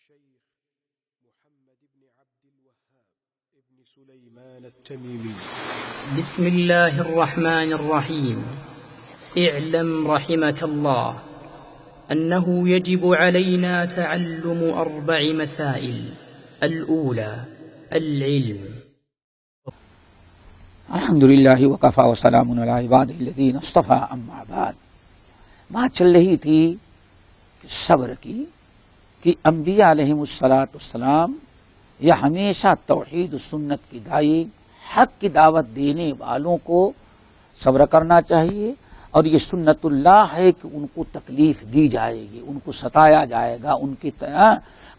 الشيخ محمد بن عبد الوهاب ابن سليمان التميمي. بسم الله الرحمن الرحيم. اعلم رحمك الله أنه يجب علينا تعلم 4 مسائل. الأولى العلم. الحمد للہ وکفی وسلام علی عبادہ الذین اصطفی اما بعد. بات چل رہی تھی صبر کی کہ انبیاء علیہم الصلاۃ والسلام یا ہمیشہ توحید و سنت کی داعی حق کی دعوت دینے والوں کو صبر کرنا چاہیے، اور یہ سنت اللہ ہے کہ ان کو تکلیف دی جائے گی، ان کو ستایا جائے گا،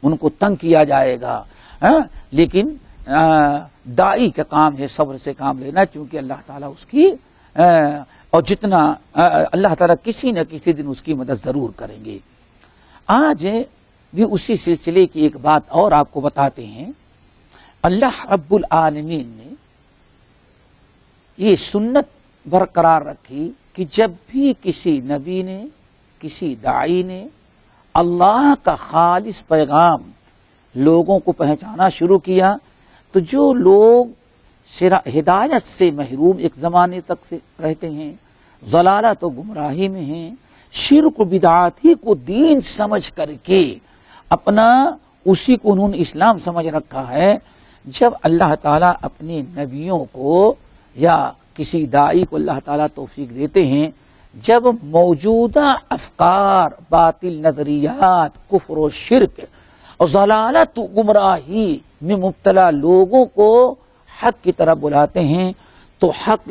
ان کو تنگ کیا جائے گا، لیکن داعی کا کام ہے صبر سے کام لینا، چونکہ اللہ تعالیٰ اس کی اور جتنا اللہ تعالیٰ کسی نہ کسی دن اس کی مدد ضرور کریں گے. آج بھی اسی سلسلے کی ایک بات اور آپ کو بتاتے ہیں. اللہ رب العالمین نے یہ سنت برقرار رکھی کہ جب بھی کسی نبی نے، کسی داعی نے اللہ کا خالص پیغام لوگوں کو پہنچانا شروع کیا، تو جو لوگ ہدایت سے محروم ایک زمانے تک سے رہتے ہیں، ضلالت و گمراہی میں ہیں، شرک و بدعات ہی کو دین سمجھ کر کے اپنا اسی کو انہوں نے اسلام سمجھ رکھا ہے، جب اللہ تعالیٰ اپنے نبیوں کو یا کسی داعی کو اللہ تعالیٰ توفیق دیتے ہیں، جب موجودہ افکار، باطل نظریات، کفر و شرک اور ضلالت و گمراہی میں مبتلا لوگوں کو حق کی طرف بلاتے ہیں، تو حق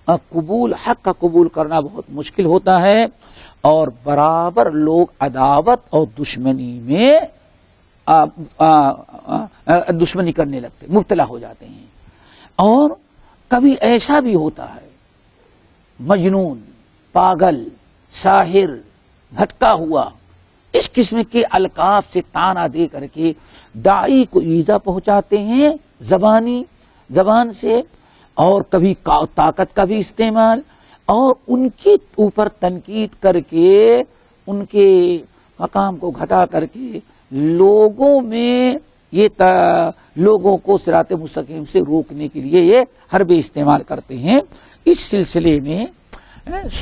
کا قبول کرنا بہت مشکل ہوتا ہے، اور برابر لوگ عداوت اور دشمنی میں دشمنی کرنے لگتے، مبتلا ہو جاتے ہیں. اور کبھی ایسا بھی ہوتا ہے مجنون، پاگل، ساحر، بھٹکا ہوا، اس قسم کے القاب سے طعنہ دے کر کے داعی کو ایذا پہنچاتے ہیں زبان سے، اور کبھی طاقت کا بھی استعمال، اور ان کے اوپر تنقید کر کے ان کے مقام کو گھٹا کر کے لوگوں کو صراط مستقیم سے روکنے کے لیے یہ حربے استعمال کرتے ہیں. اس سلسلے میں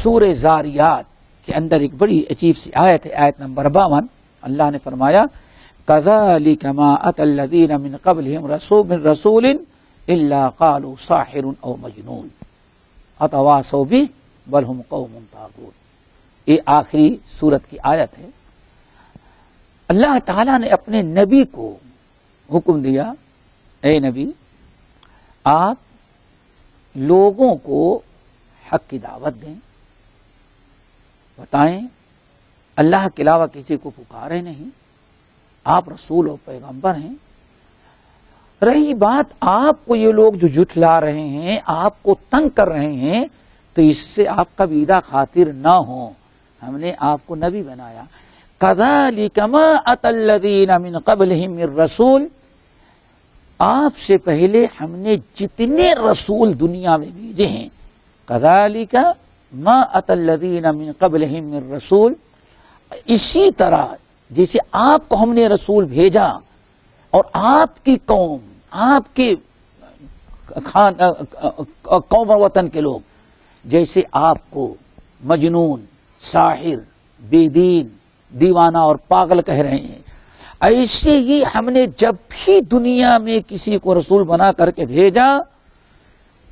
سورہ زاریات کے اندر ایک بڑی عجیب سی آیت ہے، آیت نمبر 52. اللہ نے فرمایا كَذَلِكَ مَا أَتَى الَّذِينَ مِن قَبْلِهِمْ مِن رَسُولٍ إِلَّا قَالُوا سَاحِرٌ أَوْ مَجْنُونٌ أَتَوَاصَوْا بِهِ بَلْ هُمْ قَوْمٌ طَاغُونَ. یہ آخری سورت کی آیت ہے. اللہ تعالیٰ نے اپنے نبی کو حکم دیا، اے نبی آپ لوگوں کو حق کی دعوت دیں، بتائیں اللہ کے علاوہ کسی کو پکارے نہیں، آپ رسول و پیغمبر ہیں. رہی بات آپ کو یہ لوگ جو جھٹلا رہے ہیں، آپ کو تنگ کر رہے ہیں، تو اس سے آپ کا بیدہ خاطر نہ ہو، ہم نے آپ کو نبی بنایا. كَذَلِكَ مَا أَتَى الَّذِينَ مِن قَبْلِهِم مِّن رَّسُولٍ، آپ سے پہلے ہم نے جتنے رسول دنیا میں بھیجے ہیں، كَذَلِكَ مَا أَتَى الَّذِينَ مِن قَبْلِهِم مِّن رَّسُولٍ، اسی طرح جیسے آپ کو ہم نے رسول بھیجا، اور آپ کی قوم، آپ کے قوم اور وطن کے لوگ جیسے آپ کو مجنون، ساحر، بے دین، دیوانہ اور پاگل کہہ رہے ہیں، ایسے ہی ہم نے جب بھی دنیا میں کسی کو رسول بنا کر کے بھیجا،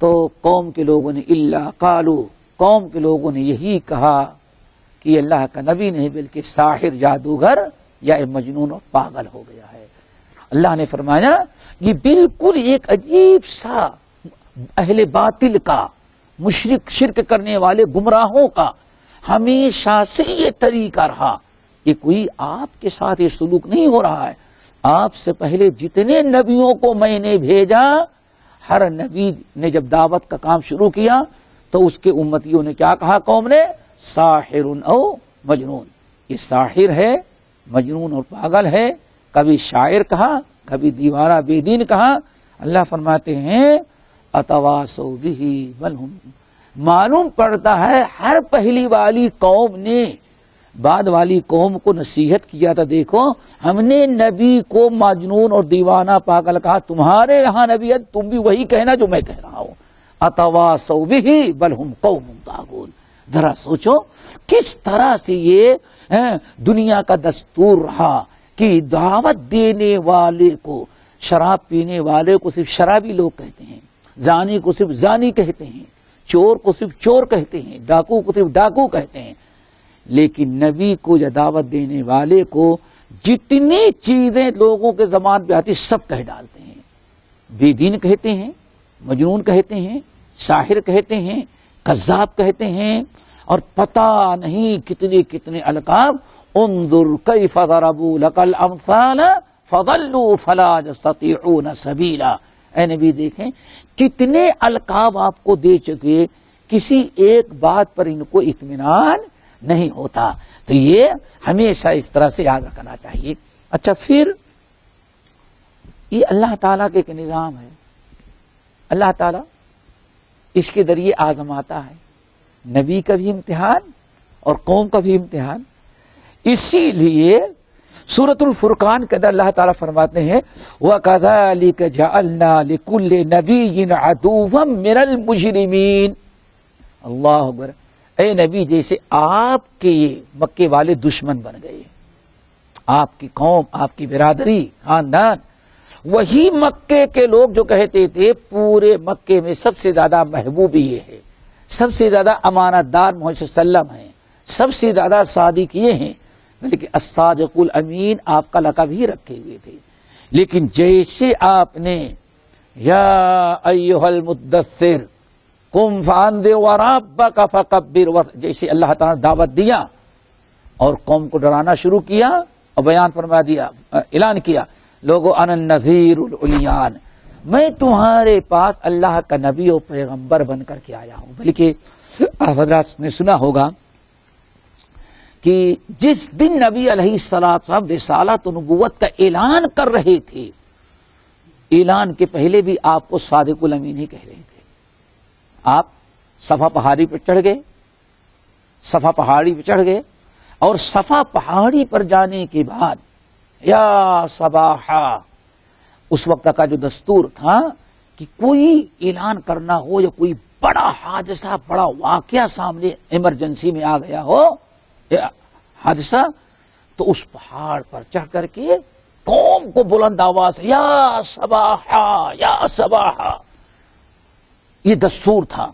تو قوم کے لوگوں نے الا قالوا، قوم کے لوگوں نے یہی کہا کہ اللہ کا نبی نہیں بلکہ ساحر، جادوگر یا مجنون اور پاگل ہو گیا ہے. اللہ نے فرمایا یہ بالکل ایک عجیب سا اہل باطل کا، مشرک، شرک کرنے والے گمراہوں کا ہمیشہ سے یہ طریقہ رہا. کہ کوئی آپ کے ساتھ یہ سلوک نہیں ہو رہا ہے. آپ سے پہلے جتنے نبیوں کو میں نے بھیجا، ہر نبی نے جب دعوت کا کام شروع کیا تو اس کے امتیوں نے کیا کہا؟ قوم نے ساحر او مجنون، یہ ساحر ہے، مجنون اور پاگل ہے. کبھی شاعر کہا، کبھی دیوانہ بے دین کہا. اللہ فرماتے ہیں اتواصوا بہ بل ہم، معلوم پڑتا ہے ہر پہلی والی قوم نے بعد والی قوم کو نصیحت کیا تھا، دیکھو ہم نے نبی کو مجنون اور دیوانہ پاگل کہا، تمہارے یہاں نبی ہے تم بھی وہی کہنا جو میں کہہ رہا ہوں، اتواصوا بہ بل ہم قوم طاغون۔ ذرا سوچو کس طرح سے یہ دنیا کا دستور رہا کہ دعوت دینے والے کو، شراب پینے والے کو صرف شرابی لوگ کہتے ہیں، زانی کو صرف زانی کہتے ہیں، چور کو صرف چور کہتے ہیں، ڈاکو کو صرف ڈاکو کہتے ہیں، لیکن نبی کو یا دعوت دینے والے کو جتنی چیزیں لوگوں کے زبان پہ آتی سب کہہ ڈالتے ہیں۔ بے دین کہتے ہیں، مجنون کہتے ہیں، ساحر کہتے ہیں، کذاب کہتے ہیں، اور پتہ نہیں کتنے کتنے القاب۔ انظر کیف ضربوا لک الامثال فضلوا فلا یستطیعون سبیلا۔ اے نبی دیکھیں کتنے القاب آپ کو دے چکے، کسی ایک بات پر ان کو اطمینان نہیں ہوتا۔ تو یہ ہمیشہ اس طرح سے یاد رکھنا چاہیے۔ اچھا پھر یہ اللہ تعالیٰ کا ایک نظام ہے، اللہ تعالیٰ اس کے ذریعے آزماتا ہے، نبی کا بھی امتحان اور قوم کا بھی امتحان۔ اسی لیے سورۃ الفرقان کے اندر اللہ تعالیٰ فرماتے ہیں وَكَذَلِكَ جَعَلْنَا لِكُلِّ نَبِيٍّ عَدُوًّا مِّنَ الْمُجْرِمِينَ۔ اللہ اکبر۔ اے نبی جیسے آپ کے مکے والے دشمن بن گئے، آپ کی قوم، آپ کی برادری، خاندان، وہی مکے کے لوگ جو کہتے تھے پورے مکے میں سب سے زیادہ محبوب یہ ہے، سب سے زیادہ امانت دار محمد صلی اللہ علیہ وسلم ہیں، سب سے زیادہ صادق یہ ہیں، بلکہ الصادق الامین آپ کا لقب ہی رکھے ہوئے تھے۔ لیکن جیسے آپ نے یا ایھا المدثر قم فانذر وربک فکبر، جیسے اللہ تعالیٰ نے دعوت دیا اور قوم کو ڈرانا شروع کیا اور بیان فرما دیا، اعلان کیا، لوگو انا النذیر الاعلیان، میں تمہارے پاس اللہ کا نبی و پیغمبر بن کر کے آیا ہوں۔ بلکہ آپ حضرات نے سنا ہوگا کہ جس دن نبی علیہ السلام رسالت و نبوت کا اعلان کر رہے تھے، اعلان کے پہلے بھی آپ کو صادق الامین ہی کہہ رہے تھے۔ آپ صفا پہاڑی پہ چڑھ گئے، صفا پہاڑی پہ چڑھ گئے، اور صفا پہاڑی پر جانے کے بعد یا صباحا، اس وقت کا جو دستور تھا کہ کوئی اعلان کرنا ہو یا کوئی بڑا حادثہ، بڑا واقعہ سامنے ایمرجنسی میں آ گیا ہو حادثہ، تو اس پہاڑ پر چڑھ کر کے قوم کو بلند آواز یا صباحا یا صباحا، یہ دستور تھا۔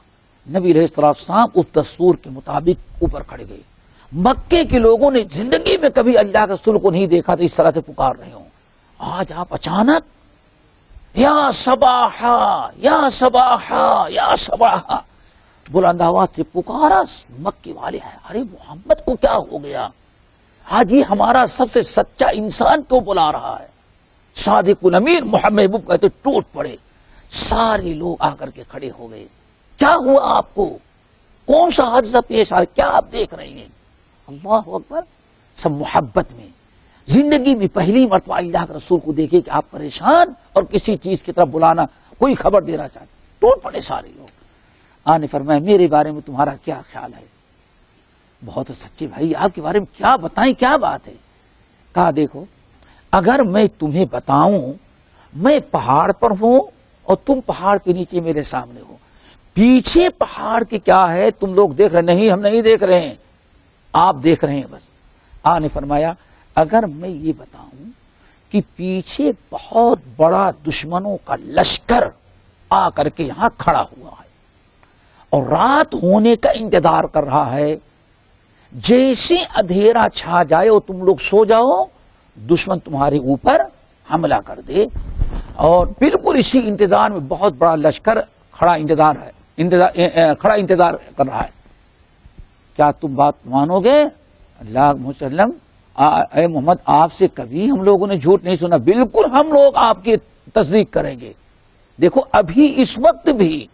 نبی علیہ السلام اس دستور کے مطابق اوپر کھڑے گئے۔ مکے کے لوگوں نے زندگی میں کبھی اللہ کے رسول کو نہیں دیکھا تھا اس طرح سے پکار رہے ہوں، آج آپ اچانک یا صباحا یا صباحا یا صباحا بلند آواز سے پکارا۔ مکے والے ہیں، ارے محمد کو کیا ہو گیا، آج یہ ہمارا سب سے سچا انسان کیوں بلا رہا ہے؟ صادق الامین محمد محبوب کہتے ٹوٹ پڑے، سارے لوگ آ کر کے کھڑے ہو گئے۔ کیا ہوا آپ کو؟ کون سا حادثہ پیش آ رہا ہے؟ کیا آپ دیکھ رہے ہیں؟ اللہ اکبر۔ سب محبت میں، زندگی میں پہلی مرتبہ اللہ کے رسول کو دیکھے کہ آپ پریشان اور کسی چیز کی طرف بلانا، کوئی خبر دینا چاہتے، ٹوٹ پڑے سارے لوگ۔ آنے فرمایا میرے بارے میں تمہارا کیا خیال ہے؟ بہت سچے بھائی، آپ کے بارے میں کیا بتائیں، کیا بات ہے؟ کہا دیکھو اگر میں تمہیں بتاؤں میں پہاڑ پر ہوں اور تم پہاڑ کے نیچے میرے سامنے ہو، پیچھے پہاڑ کے کیا ہے تم لوگ دیکھ رہے؟ نہیں ہم نہیں دیکھ رہے ہیں، آپ دیکھ رہے ہیں بس۔ نے فرمایا اگر میں یہ بتاؤں کہ پیچھے بہت بڑا دشمنوں کا لشکر آ کر کے یہاں کھڑا ہوا ہے اور رات ہونے کا انتظار کر رہا ہے، جیسے اندھیرا چھا جائے اور تم لوگ سو جاؤ دشمن تمہارے اوپر حملہ کر دے، اور بالکل اسی انتظار میں بہت بڑا لشکر کھڑا انتظار کر رہا ہے، کیا تم بات مانو گے؟ اللہ وسلم اے محمد آپ سے کبھی ہم لوگوں نے جھوٹ نہیں سنا، بالکل ہم لوگ آپ کی تصدیق کریں گے۔ دیکھو ابھی اس وقت بھی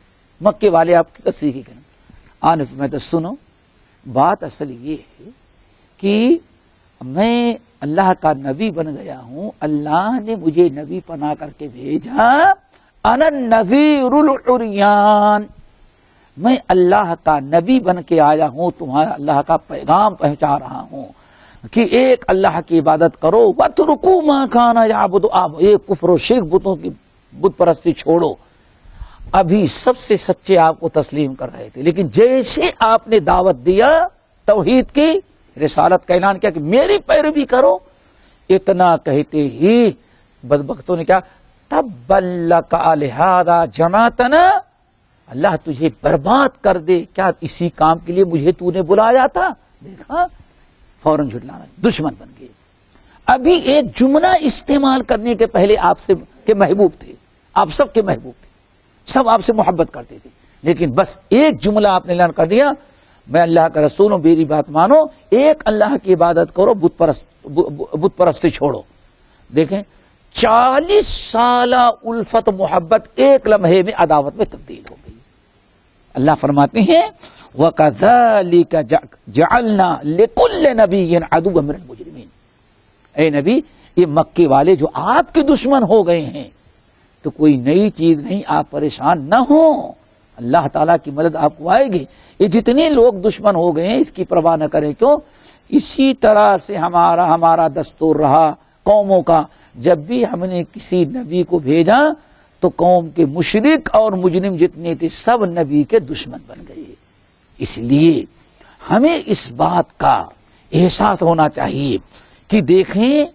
مکے والے آپ کی تصدیق ہی کریں گے۔ آنے میں تو سنو بات اصل یہ ہے کہ میں اللہ کا نبی بن گیا ہوں، اللہ نے مجھے نبی بنا کر کے بھیجا، انا النذیر العریان، میں اللہ کا نبی بن کے آیا ہوں، تمہارا اللہ کا پیغام پہنچا رہا ہوں کہ ایک اللہ کی عبادت کرو، وَاتْرُكُوا مَا كَانَ يَعْبُدُ آبَاؤُكُمْ، ایک کفر و شرک، بتوں کی بت پرستی چھوڑو۔ ابھی سب سے سچے آپ کو تسلیم کر رہے تھے، لیکن جیسے آپ نے دعوت دیا توحید کی، رسالت کا اعلان کیا کہ میری پیروی کرو، اتنا کہتے ہی بدبختوں نے کیا، تبًّا لَكَ أَلِهَٰذَا جَمَعْتَنَا، اللہ تجھے برباد کر دے، کیا اسی کام کے لیے مجھے تو نے بلایا تھا؟ دیکھا فوراً جھٹلانا، دشمن بن گئے۔ ابھی ایک جملہ استعمال کرنے کے پہلے آپ سے کے محبوب تھے، آپ سب کے محبوب تھے، سب آپ سے محبت کرتے تھے، لیکن بس ایک جملہ آپ نے اعلان کر دیا، میں اللہ کا رسول ہوں، میری بات مانو، ایک اللہ کی عبادت کرو، بت پرستی چھوڑو۔ دیکھیں 40 سالہ الفت محبت ایک لمحے میں عداوت میں تبدیل ہو گئی۔ اللہ فرماتے ہیں وَكَذَلِكَ جَعَلْنَا لِكُلِّ نَبِيٍّ عَدُوًّا مِّنَ الْمُجْرِمِينَ، اے نبی یہ مکے والے جو آپ کے دشمن ہو گئے ہیں تو کوئی نئی چیز نہیں، آپ پریشان نہ ہوں، اللہ تعالیٰ کی مدد آپ کو آئے گی۔ یہ جتنے لوگ دشمن ہو گئے ہیں اس کی پرواہ نہ کریں، کیوں؟ اسی طرح سے ہمارا دستور رہا قوموں کا، جب بھی ہم نے کسی نبی کو بھیجا تو قوم کے مشرک اور مجرم جتنے تھے سب نبی کے دشمن بن گئے۔ اس لیے ہمیں اس بات کا احساس ہونا چاہیے کہ دیکھیں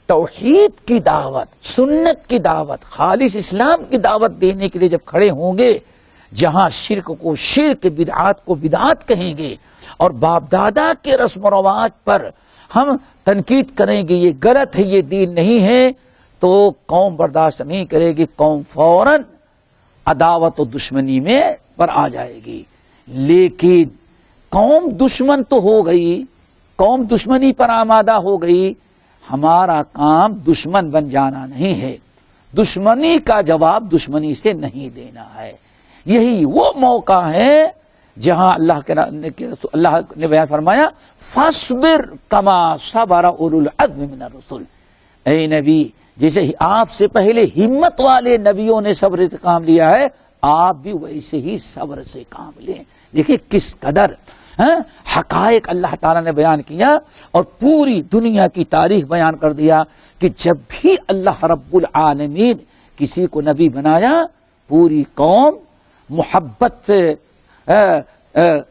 توحید کی دعوت، سنت کی دعوت، خالص اسلام کی دعوت دینے کے لیے جب کھڑے ہوں گے، جہاں شرک کو شرک، بدعات کو بدعات کہیں گے اور باپ دادا کے رسم و رواج پر ہم تنقید کریں گے یہ غلط ہے، یہ دین نہیں ہے، تو قوم برداشت نہیں کرے گی، قوم فوراً عداوت و دشمنی میں پر آ جائے گی۔ لیکن قوم دشمن تو ہو گئی، قوم دشمنی پر آمادہ ہو گئی، ہمارا کام دشمن بن جانا نہیں ہے، دشمنی کا جواب دشمنی سے نہیں دینا ہے۔ یہی وہ موقع ہے جہاں اللہ نے بیان فرمایا فاصبر کما صبر اولو العزم من الرسل، اے نبی جیسے آپ سے پہلے ہمت والے نبیوں نے صبر سے کام لیا ہے، آپ بھی ویسے ہی صبر سے کام لیں۔ دیکھیں کس قدر حقائق اللہ تعالیٰ نے بیان کیا اور پوری دنیا کی تاریخ بیان کر دیا کہ جب بھی اللہ رب العالمین کسی کو نبی بنایا، پوری قوم محبت سے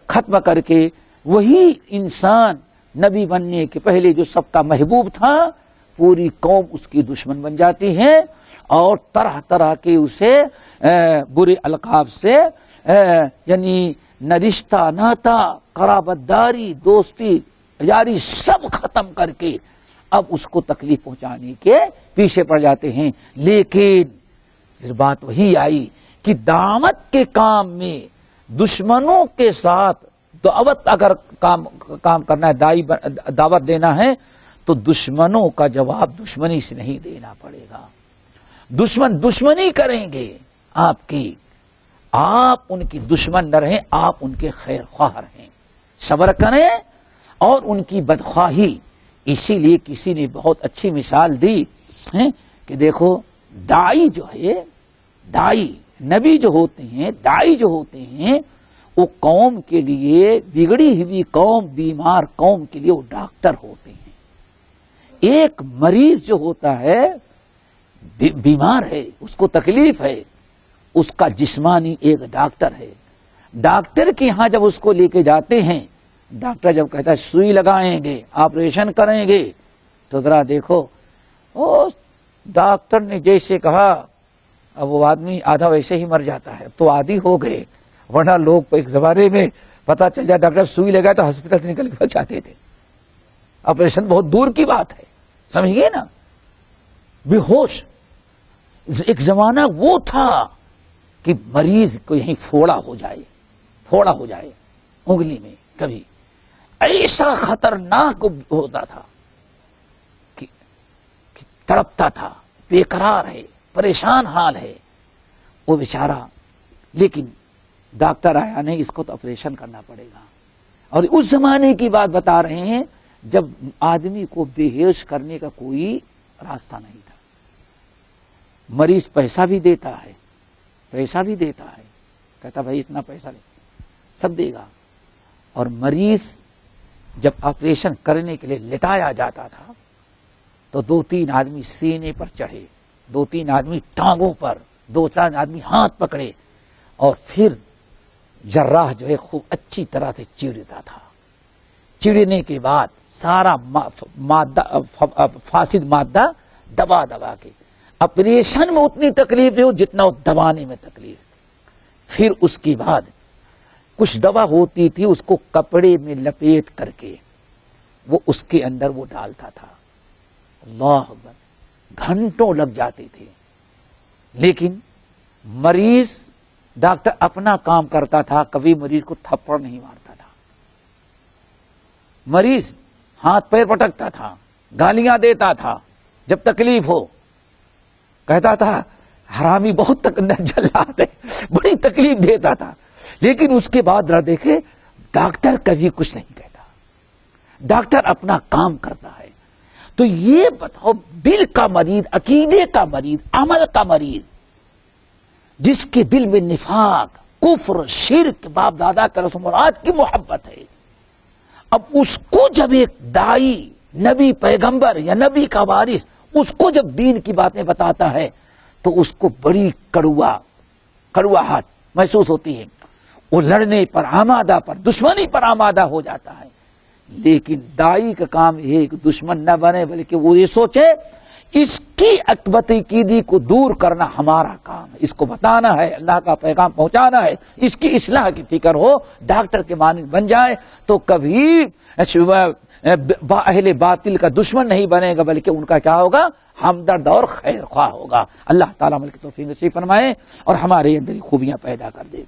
ختم کر کے وہی انسان نبی بننے کے پہلے جو سب کا محبوب تھا، پوری قوم اس کی دشمن بن جاتی ہے اور طرح طرح کے اسے برے القاب سے یعنی نہ رشتہ ناتا، قرابت داری، دوستی یاری سب ختم کر کے اب اس کو تکلیف پہنچانے کے پیچھے پڑ جاتے ہیں۔ لیکن پھر بات وہی آئی کہ دعوت کے کام میں دشمنوں کے ساتھ دعوت اگر کام کرنا ہے، دعوت دینا ہے تو دشمنوں کا جواب دشمنی سے نہیں دینا پڑے گا۔ دشمن دشمنی کریں گے آپ کی، آپ ان کی دشمن نہ رہیں، آپ ان کے خیر خواہ رہیں، صبر کریں اور ان کی بدخواہی۔ اسی لیے کسی نے بہت اچھی مثال دی کہ دیکھو دائی جو ہے، دائی نبی جو ہوتے ہیں، دائی جو ہوتے ہیں، وہ قوم کے لیے، بگڑی ہوئی قوم، بیمار قوم کے لیے وہ ڈاکٹر ہوتے ہیں۔ ایک مریض جو ہوتا ہے، بیمار ہے، اس کو تکلیف ہے، اس کا جسمانی ایک ڈاکٹر ہے۔ ڈاکٹر کے ہاں جب اس کو لے کے جاتے ہیں، ڈاکٹر جب کہتا ہے سوئی لگائیں گے، آپریشن کریں گے، تو ذرا دیکھو اس ڈاکٹر نے جیسے کہا اب وہ آدمی آدھا ویسے ہی مر جاتا ہے، تو عادی ہو گئے، ورنہ لوگ ایک زمانے میں پتا چل جائے ڈاکٹر سوئی لگا تو ہاسپٹل سے نکل کے جاتے تھے، آپریشن بہت دور کی بات ہے، سمجھ گئے نا، بے ہوش۔ ایک زمانہ وہ تھا کہ مریض کو یہیں پھوڑا ہو جائے انگلی میں، کبھی ایسا خطرناک ہوتا تھا کہ تڑپتا تھا، بے قرار ہے، پریشان حال ہے وہ بیچارہ، لیکن ڈاکٹر آیا نہیں، اس کو تو آپریشن کرنا پڑے گا۔ اور اس زمانے کی بات بتا رہے ہیں جب آدمی کو بے ہوش کرنے کا کوئی راستہ نہیں تھا، مریض پیسہ بھی دیتا ہے، کہتا بھائی اتنا پیسہ لے، سب دے گا. اور مریض جب آپریشن کرنے کے لیے لٹایا جاتا تھا تو 2-3 آدمی سینے پر چڑھے, 2-3 آدمی ٹانگوں پر, 2-3 آدمی ہاتھ پکڑے, اور پھر جراح جو ہے خوب اچھی طرح سے چیرتا تھا. چیرنے کے بعد سارا فاسد مادہ دبا دبا کے, آپریشن میں اتنی تکلیف نہیں ہو جتنا وہ دبانے میں تکلیف. پھر اس کے بعد کچھ دوا ہوتی تھی, اس کو کپڑے میں لپیٹ کر کے وہ اس کے اندر وہ ڈالتا تھا. اللہ اکبر, گھنٹوں لگ جاتے تھے. لیکن مریض, ڈاکٹر اپنا کام کرتا تھا, کبھی مریض کو تھپڑ نہیں مارتا تھا. مریض ہاتھ پیر پٹکتا تھا, گالیاں دیتا تھا, جب تکلیف ہو کہتا تھا حرامی بہت جلاد ہے, بڑی تکلیف دیتا تھا. لیکن اس کے بعد دیکھے ڈاکٹر کبھی کچھ نہیں کہتا, ڈاکٹر اپنا کام کرتا ہے. تو یہ بتاؤ, دل کا مریض, عقیدے کا مریض, عمل کا مریض, جس کے دل میں نفاق, کفر, شرک, باپ دادا کا رسم اور آج کی محبت ہے, اب اس کو جب ایک دائی, نبی, پیغمبر یا نبی کا وارث اس کو جب دین کی باتیں بتاتا ہے تو اس کو بڑی کڑواہٹ محسوس ہوتی ہے. وہ لڑنے پر آمادہ, پر دشمنی پر آمادہ ہو جاتا ہے. لیکن دائی کا کام یہ کہ دشمن نہ بنے, بلکہ وہ یہ سوچے اس کی عقیدی کو دور کرنا ہمارا کام ہے, اس کو بتانا ہے, اللہ کا پیغام پہنچانا ہے, اس کی اصلاح کی فکر ہو, ڈاکٹر کے مانند بن جائے تو کبھی اہل باطل کا دشمن نہیں بنے گا, بلکہ ان کا کیا ہوگا, ہمدرد اور خیر خواہ ہوگا. اللہ تعالیٰ عمل کی توفیق نصیب فرمائے اور ہمارے اندر خوبیاں پیدا کر دے.